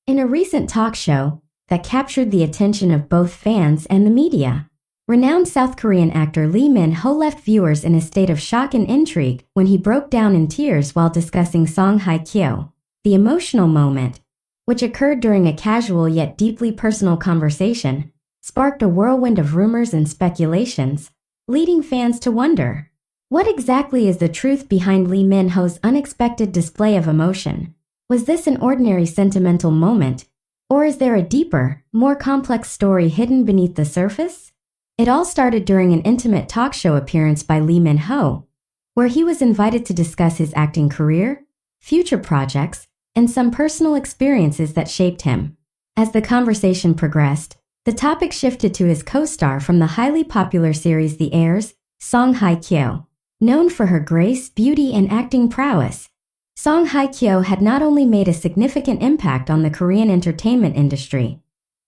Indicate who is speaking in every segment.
Speaker 1: In a recent talk show that captured the attention of both fans and the media, renowned South Korean actor Minho left viewers in a state of shock and intrigue when he broke down in tears while discussing song Hye Kyo. The emotional moment, which occurred during a casual yet deeply personal conversation, sparked a whirlwind of rumors and speculations, leading fans to wonder, what exactly is the truth behind Minho's unexpected display of emotion? Was this an ordinary sentimental moment, or is there a deeper, more complex story hidden beneath the surface? It all started during an intimate talk show appearance by Minho, where he was invited to discuss his acting career, future projects, and some personal experiences that shaped him. As the conversation progressed, the topic shifted to his co-star from the highly popular series The Heirs, Song Hye Kyo. Known for her grace, beauty, and acting prowess, Song Hye Kyo had not only made a significant impact on the Korean entertainment industry,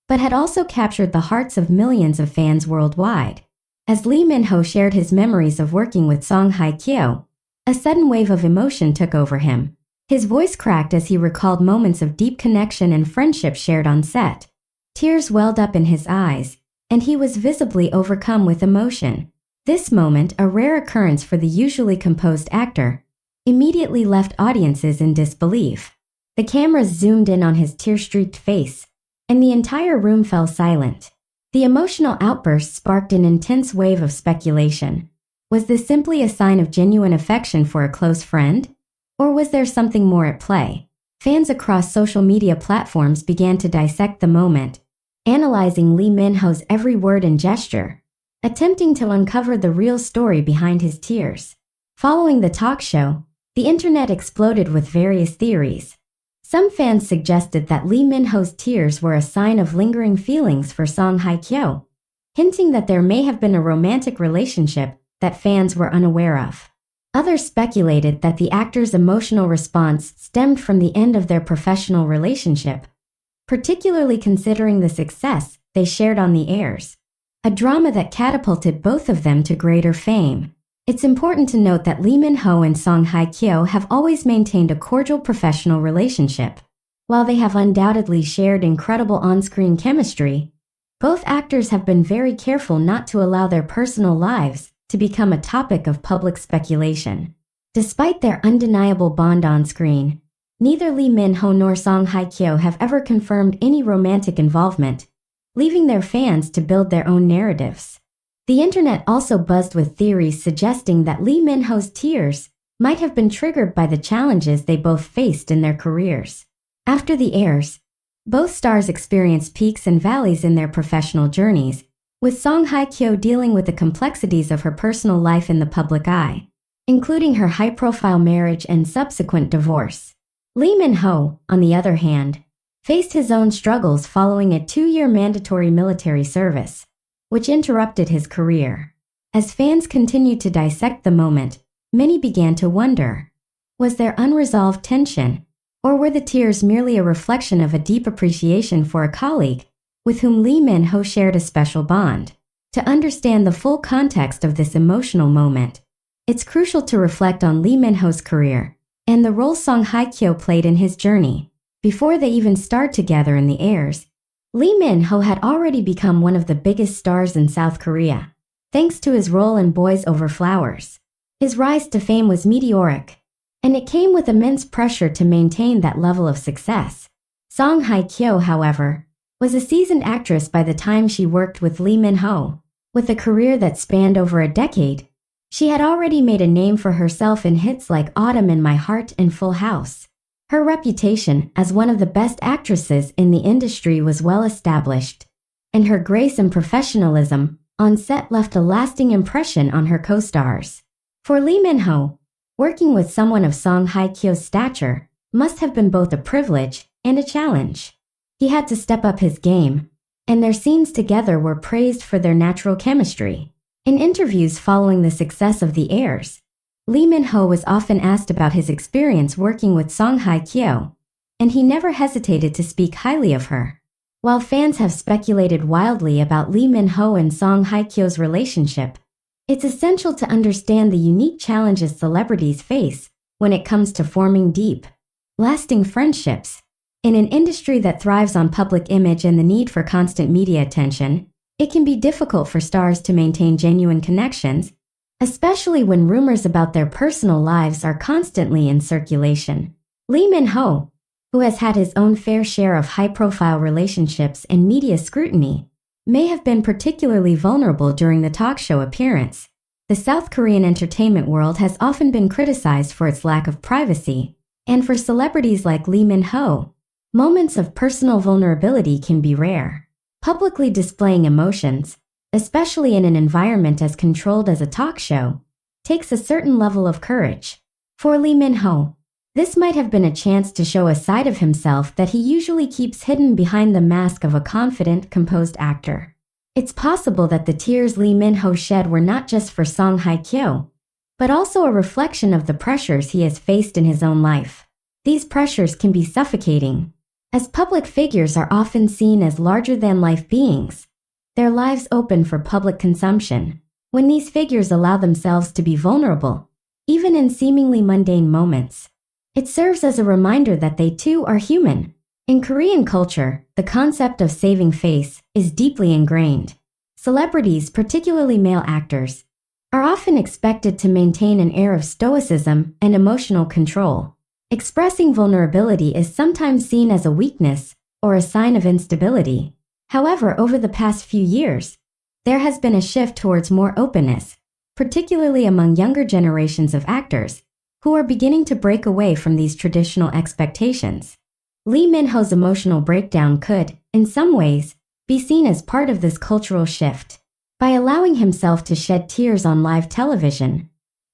Speaker 1: but had also captured the hearts of millions of fans worldwide. As Minho shared his memories of working with Song Hye Kyo, a sudden wave of emotion took over him. His voice cracked as he recalled moments of deep connection and friendship shared on set. Tears welled up in his eyes, and he was visibly overcome with emotion. This moment, a rare occurrence for the usually composed actor, immediately left audiences in disbelief. The cameras zoomed in on his tear-streaked face, and the entire room fell silent. The emotional outburst sparked an intense wave of speculation. Was this simply a sign of genuine affection for a close friend? Or was there something more at play? Fans across social media platforms began to dissect the moment, analyzing Minho's every word and gesture, attempting to uncover the real story behind his tears. Following the talk show, the internet exploded with various theories. Some fans suggested that Minho's tears were a sign of lingering feelings for Song Hye Kyo, hinting that there may have been a romantic relationship that fans were unaware of. Others speculated that the actor's emotional response stemmed from the end of their professional relationship, particularly considering the success they shared on The Heirs, a drama that catapulted both of them to greater fame. It's important to note that Minho and Song Hye Kyo have always maintained a cordial professional relationship. While they have undoubtedly shared incredible on-screen chemistry, both actors have been very careful not to allow their personal lives to become a topic of public speculation. Despite their undeniable bond on screen, neither Minho nor Song Hye Kyo have ever confirmed any romantic involvement, leaving their fans to build their own narratives. The internet also buzzed with theories suggesting that Minho's tears might have been triggered by the challenges they both faced in their careers. After The Heirs, both stars experienced peaks and valleys in their professional journeys, with Song Hye Kyo dealing with the complexities of her personal life in the public eye, including her high-profile marriage and subsequent divorce. Minho, on the other hand, faced his own struggles following a 2-year mandatory military service, which interrupted his career. As fans continued to dissect the moment, many began to wonder, was there unresolved tension, or were the tears merely a reflection of a deep appreciation for a colleague with whom Minho shared a special bond? To understand the full context of this emotional moment, it's crucial to reflect on Minho's career and the role Song Hye Kyo played in his journey. Before they even starred together in The Heirs, Minho had already become one of the biggest stars in South Korea, thanks to his role in Boys Over Flowers. His rise to fame was meteoric, and it came with immense pressure to maintain that level of success. Song Hye Kyo, however, was a seasoned actress by the time she worked with Minho. With a career that spanned over a decade, she had already made a name for herself in hits like Autumn in My Heart and Full House. Her reputation as one of the best actresses in the industry was well established, and her grace and professionalism on set left a lasting impression on her co-stars. For Minho, working with someone of Song Hye Kyo's stature must have been both a privilege and a challenge. He had to step up his game, and their scenes together were praised for their natural chemistry. In interviews following the success of The Heirs, Minho was often asked about his experience working with Song Hye Kyo, and he never hesitated to speak highly of her. While fans have speculated wildly about Minho and Song Hye Kyo's relationship, it's essential to understand the unique challenges celebrities face when it comes to forming deep, lasting friendships. In an industry that thrives on public image and the need for constant media attention, it can be difficult for stars to maintain genuine connections, especially when rumors about their personal lives are constantly in circulation. Minho, who has had his own fair share of high-profile relationships and media scrutiny, may have been particularly vulnerable during the talk show appearance. The South Korean entertainment world has often been criticized for its lack of privacy, and for celebrities like Minho, moments of personal vulnerability can be rare. Publicly displaying emotions, especially in an environment as controlled as a talk show, takes a certain level of courage. For Minho, this might have been a chance to show a side of himself that he usually keeps hidden behind the mask of a confident, composed actor. It's possible that the tears Minho shed were not just for song Hye Kyo, but also a reflection of the pressures he has faced in his own life. These pressures can be suffocating, as public figures are often seen as larger-than-life beings, their lives open for public consumption. When these figures allow themselves to be vulnerable, even in seemingly mundane moments, it serves as a reminder that they too are human. In Korean culture, the concept of saving face is deeply ingrained. Celebrities, particularly male actors, are often expected to maintain an air of stoicism and emotional control. Expressing vulnerability is sometimes seen as a weakness or a sign of instability. However, over the past few years, there has been a shift towards more openness, particularly among younger generations of actors, who are beginning to break away from these traditional expectations. Minho's emotional breakdown could, in some ways, be seen as part of this cultural shift. By allowing himself to shed tears on live television,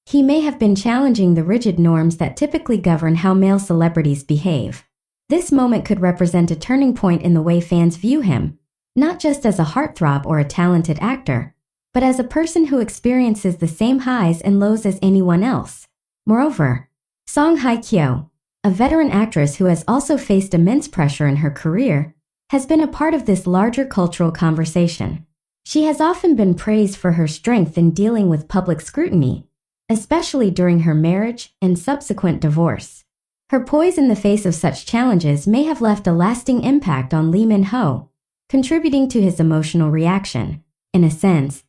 Speaker 1: he may have been challenging the rigid norms that typically govern how male celebrities behave. This moment could represent a turning point in the way fans view him, not just as a heartthrob or a talented actor, but as a person who experiences the same highs and lows as anyone else. Moreover, Song Hye Kyo, a veteran actress who has also faced immense pressure in her career, has been a part of this larger cultural conversation. She has often been praised for her strength in dealing with public scrutiny, especially during her marriage and subsequent divorce. Her poise in the face of such challenges may have left a lasting impact on Minho, contributing to his emotional reaction. In a sense,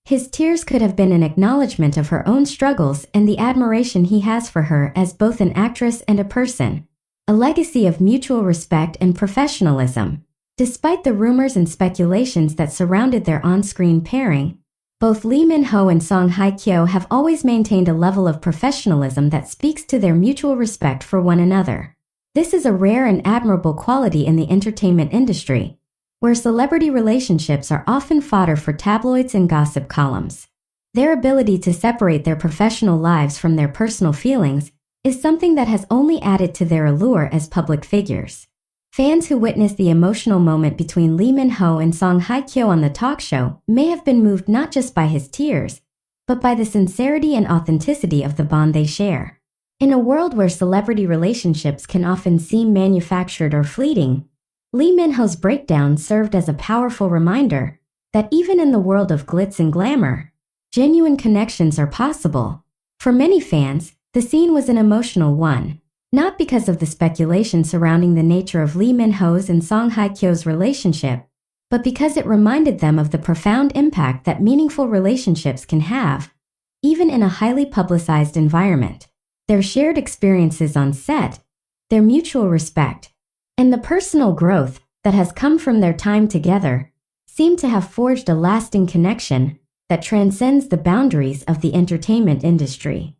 Speaker 1: his tears could have been an acknowledgement of her own struggles and the admiration he has for her as both an actress and a person, a legacy of mutual respect and professionalism. Despite the rumors and speculations that surrounded their on-screen pairing, both Minho and Song Hye Kyo have always maintained a level of professionalism that speaks to their mutual respect for one another. This is a rare and admirable quality in the entertainment industry, where celebrity relationships are often fodder for tabloids and gossip columns. Their ability to separate their professional lives from their personal feelings is something that has only added to their allure as public figures. Fans who witnessed the emotional moment between Minho and Song Hye Kyo on the talk show may have been moved not just by his tears, but by the sincerity and authenticity of the bond they share. In a world where celebrity relationships can often seem manufactured or fleeting, Minho's breakdown served as a powerful reminder that even in the world of glitz and glamour, genuine connections are possible. For many fans, the scene was an emotional one, not because of the speculation surrounding the nature of Minho's and Song Hye Kyo's relationship, but because it reminded them of the profound impact that meaningful relationships can have, even in a highly publicized environment. Their shared experiences on set, their mutual respect, and the personal growth that has come from their time together seem to have forged a lasting connection that transcends the boundaries of the entertainment industry.